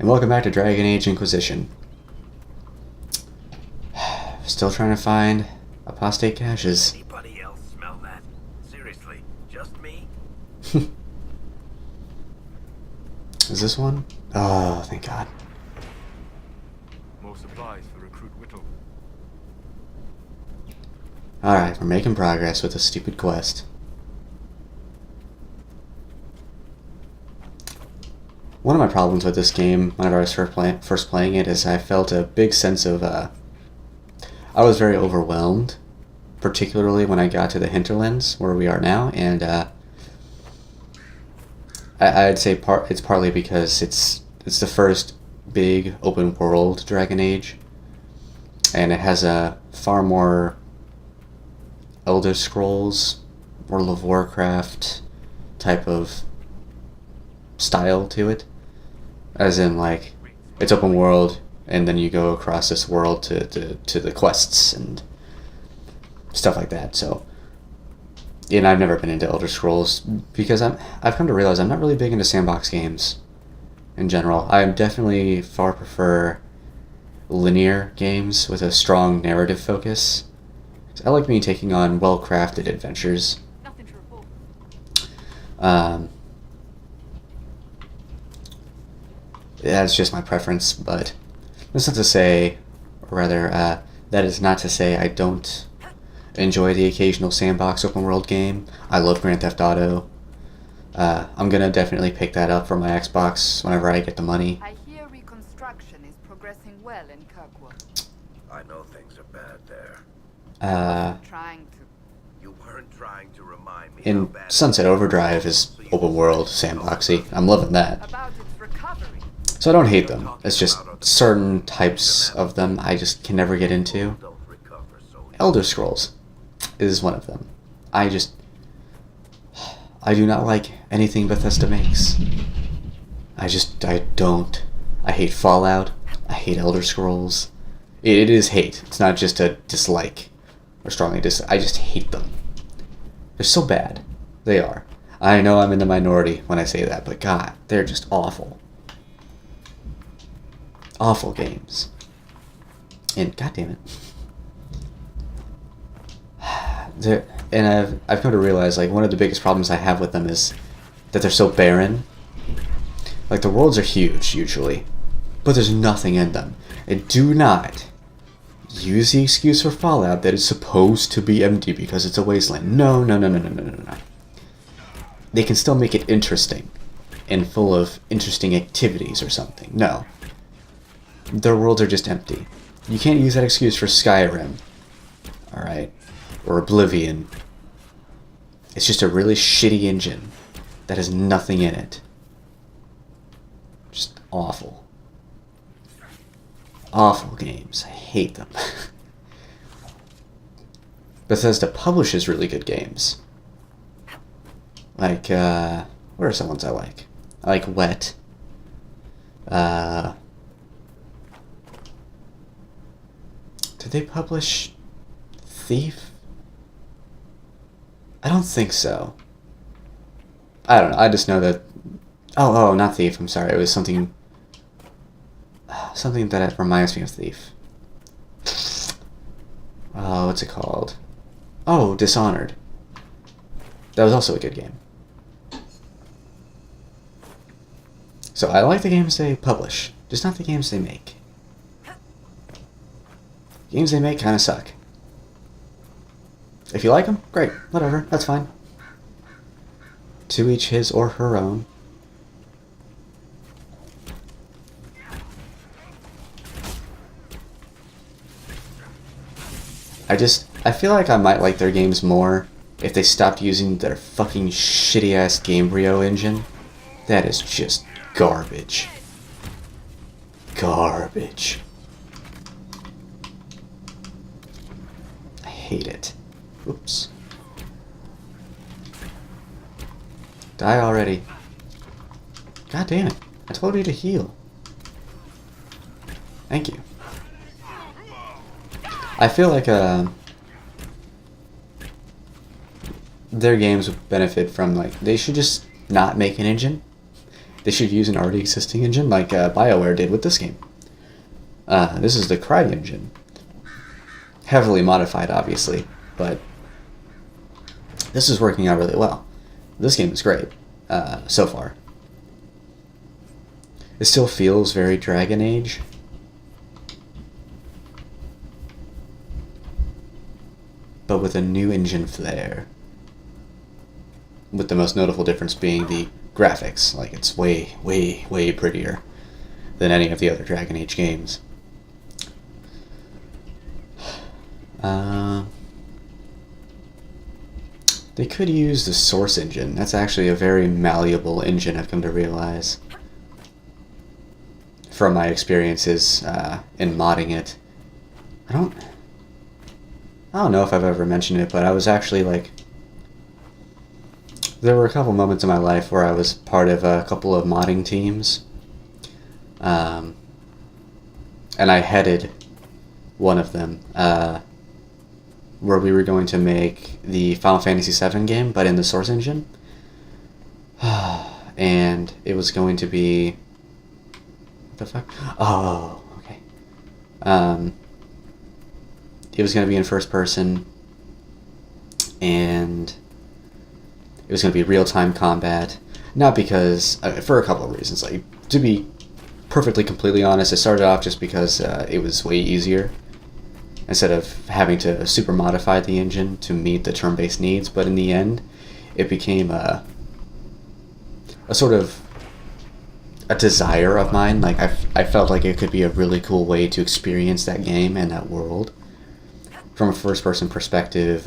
welcome back to Dragon Age Inquisition. Still trying to find apostate caches. Anybody else smell that? Seriously, just me? Is this one? Oh, thank God. More supplies for recruit Whittle. Alright, we're making progress with a stupid quest. One of my problems with this game, whenever I was first playing it, is I felt a big sense of, I was very overwhelmed, particularly when I got to the hinterlands, where we are now, and I'd say it's partly because it's the first big open world Dragon Age, and it has a far more Elder Scrolls, World of Warcraft type of style to it, as in, like, it's open world and then you go across this world to the quests and stuff like that. So, and I've never been into Elder Scrolls because I've come to realize I'm not really big into sandbox games in general. I definitely far prefer linear games with a strong narrative focus. I like me taking on well-crafted adventures. Nothing to report. That's just my preference, but that's not to say, or rather, that is not to say I don't enjoy the occasional sandbox open world game. I love Grand Theft Auto. I'm gonna definitely pick that up for my Xbox whenever I get the money. I hear reconstruction is progressing well in Kirkwood. I know things are bad there. Trying to. You weren't trying to remind me how In bad Sunset Overdrive is open world sandboxy. I'm loving that. About its recovery. So I don't hate them. It's just certain types of them I just can never get into. don't recover so Elder Scrolls is one of them. I do not like anything Bethesda makes. I don't. I hate Fallout. I hate Elder Scrolls. It is hate. It's not just a dislike or strongly dislike. I just hate them. They're so bad. They are. I know I'm in the minority when I say that, but God, they're just awful. Awful games. And God damn it. And I've come to realize, like, one of the biggest problems I have with them is that they're so barren. Like, the worlds are huge, usually, but there's nothing in them. And do not use the excuse for Fallout that it's supposed to be empty because it's a wasteland. No. They can still make it interesting and full of interesting activities or something. No. Their worlds are just empty. You can't use that excuse for Skyrim. Alright? Or Oblivion. It's just a really shitty engine that has nothing in it. Just awful. Awful games. I hate them. Bethesda publishes really good games. Like, what are some ones I like? I like Wet. Did they publish Thief? I don't think so. I don't know. I just know that... Oh, not Thief. I'm sorry. It was something that reminds me of Thief. Oh, what's it called? Oh, Dishonored. That was also a good game. So I like the games they publish, just not the games they make. Games they make kind of suck. If you like them, great. Whatever, that's fine. To each his or her own. I feel like I might like their games more if they stopped using their fucking shitty-ass Gamebryo engine. That is just garbage. Garbage. I hate it. Oops. Die already. God damn it. I told you to heal. Thank you. I feel like their games would benefit from, like, they should just not make an engine they should use an already existing engine like BioWare did with this game. This is the CryEngine. Heavily modified, obviously, but this is working out really well. This game is great so far. It still feels very Dragon Age. But with a new engine flair. With the most notable difference being the graphics. Like, it's way, way, way prettier than any of the other Dragon Age games. They could use the Source engine. That's actually a very malleable engine, I've come to realize. From my experiences in modding it. I don't know if I've ever mentioned it, but I was actually like... There were a couple moments in my life where I was part of a couple of modding teams. And I headed one of them. Where we were going to make the Final Fantasy VII game, but in the Source engine. And it was going to be... What the fuck? Oh, okay. It was going to be in first person, and it was going to be real-time combat. Not because... for a couple of reasons. Like, to be perfectly, completely honest, it started off just because it was way easier. Instead of having to super modify the engine to meet the turn-based needs, but in the end, it became a sort of a desire of mine. Like, I felt like it could be a really cool way to experience that game and that world from a first-person perspective,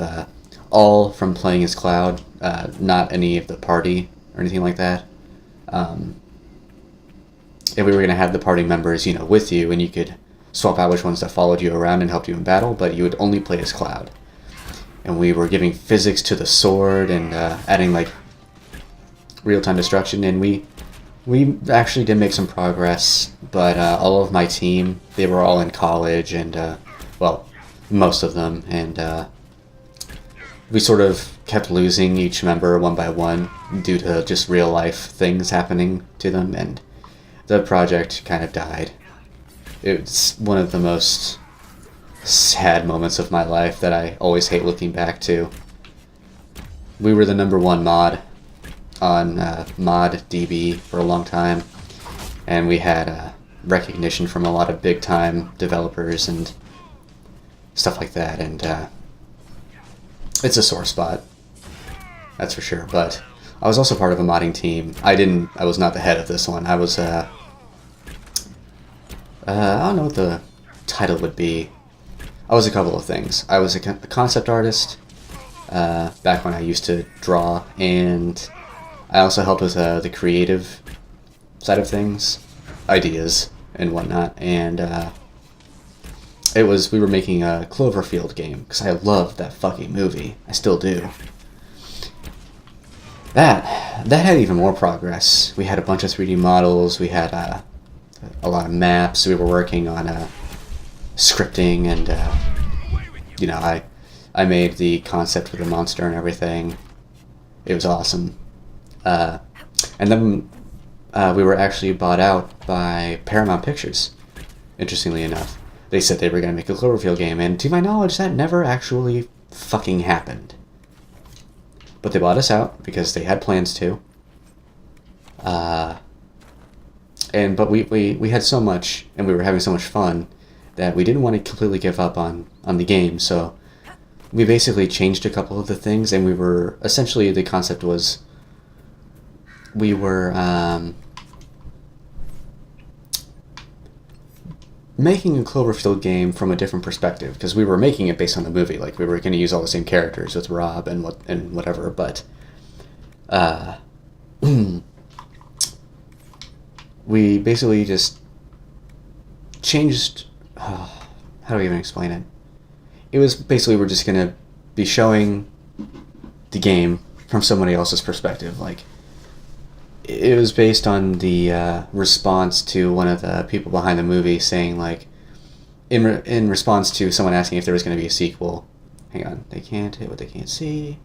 all from playing as Cloud, not any of the party or anything like that. And we were going to have the party members, you know, with you, and you could swap out which ones that followed you around and helped you in battle, but you would only play as Cloud. And we were giving physics to the sword and adding like real-time destruction, and we actually did make some progress, but all of my team, they were all in college, and well, most of them, and we sort of kept losing each member one by one due to just real-life things happening to them, and the project kind of died. It's one of the most sad moments of my life that I always hate looking back to. We were the #1 mod on ModDB for a long time, and we had recognition from a lot of big-time developers and stuff like that, and it's a sore spot, that's for sure. But I was also part of a modding team. I was not the head of this one. I was I don't know what the title would be. I was a couple of things. I was a concept artist back when I used to draw, and I also helped with the creative side of things, ideas and whatnot. And we were making a Cloverfield game because I loved that fucking movie. I still do. That had even more progress. We had a bunch of 3D models. We had a lot of maps. We were working on scripting, and you know, I made the concept for the monster and everything. It was awesome. And then we were actually bought out by Paramount Pictures. Interestingly enough, they said they were going to make a Cloverfield game, and to my knowledge, that never actually fucking happened. But they bought us out because they had plans to. But we had so much, and we were having so much fun, that we didn't want to completely give up on the game, so we basically changed a couple of the things, and we were, essentially the concept was, we were making a Cloverfield game from a different perspective, because we were making it based on the movie. Like, we were going to use all the same characters with Rob and whatever, but we basically just changed... how do I even explain it? It was basically, we're just going to be showing the game from somebody else's perspective. Like, it was based on the response to one of the people behind the movie saying, like, in response to someone asking if there was going to be a sequel. Hang on, they can't hit what they can't see.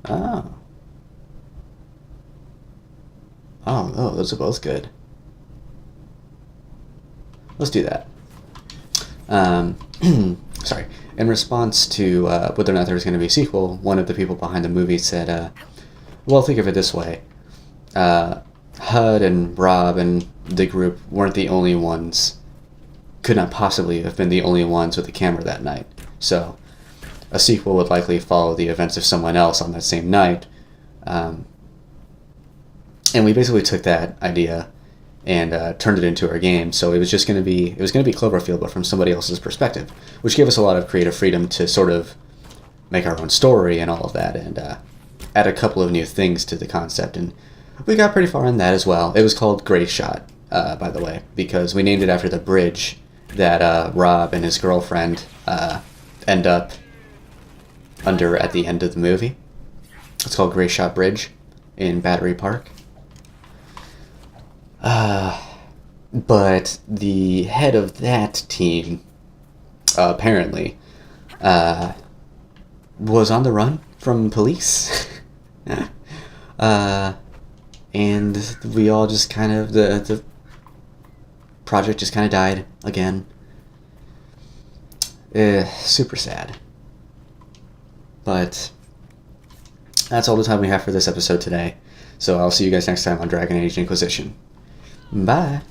Oh. Oh, those are both good. Let's do that. Sorry. In response to whether or not there was going to be a sequel, one of the people behind the movie said, well, think of it this way. HUD and Rob and the group weren't the only ones, could not possibly have been the only ones with the camera that night. So a sequel would likely follow the events of someone else on that same night. And we basically took that idea and turned it into our game. So it was just going to be Cloverfield, but from somebody else's perspective, which gave us a lot of creative freedom to sort of make our own story and all of that, and add a couple of new things to the concept. And we got pretty far in that as well. It was called Gray Shot, by the way, because we named it after the bridge that Rob and his girlfriend end up under at the end of the movie. It's called Gray Shot Bridge in Battery Park. But the head of that team, apparently, was on the run from police. And we all just kind of, the project just kind of died again. Super sad. But that's all the time we have for this episode today. So I'll see you guys next time on Dragon Age Inquisition. Bye.